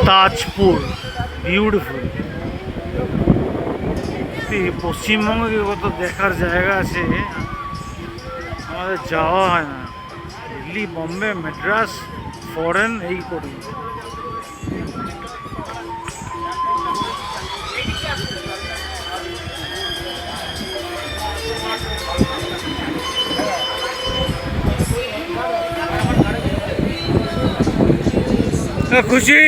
Tajpur beautiful. পশ্চিমবঙ্গে কত দেখার জায়গা আছে, আমাদের যাওয়া হয় না। দিল্লি, বম্বে, মাদ্রাস, ফরেন এই করি। খুশি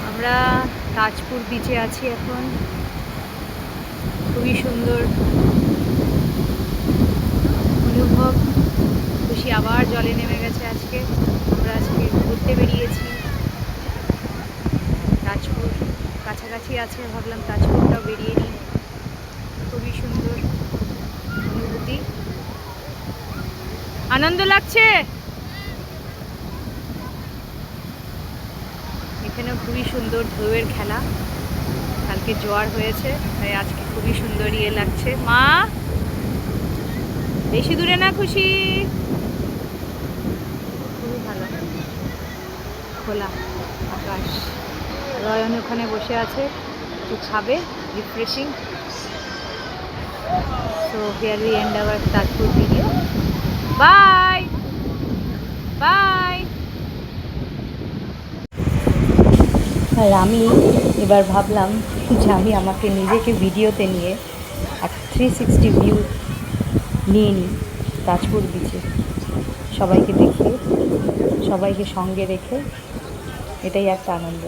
আমরা তাজপুর বিচে আছি এখন। খুবই সুন্দর অনুভব। খুশি আবার জলে নেমে গেছে আজকে। আমরা আজকে ঘুরতে বেরিয়েছি। তাজপুর কাছাকাছি আছে, ভাবলাম তাজপুরটাও বেরিয়ে নিই। খুবই সুন্দর অনুভূতি, আনন্দ লাগছে। এখানেও খুবই সুন্দর ঢেউয়ের খেলা। কালকে জোয়ার হয়েছে, তাই আজকে খুবই সুন্দর ইয়ে লাগছে। মা বেশি দূরে না খুশি, খুবই ভালো খোলা আকাশ। রয়ন ওখানে বসে আছে, একটু খাবে, refreshing. So here we end our Tajpur video. Bye bye. আর আমি এবার ভাবলাম যে আমি আমাকে নিজেকে ভিডিওতে নিয়ে একটা 360 ভিউ নিয়ে নিই তাজপুর বিচে, সবাইকে দেখিয়ে, সবাইকে সঙ্গে রেখে। এটাই একটা আনন্দ।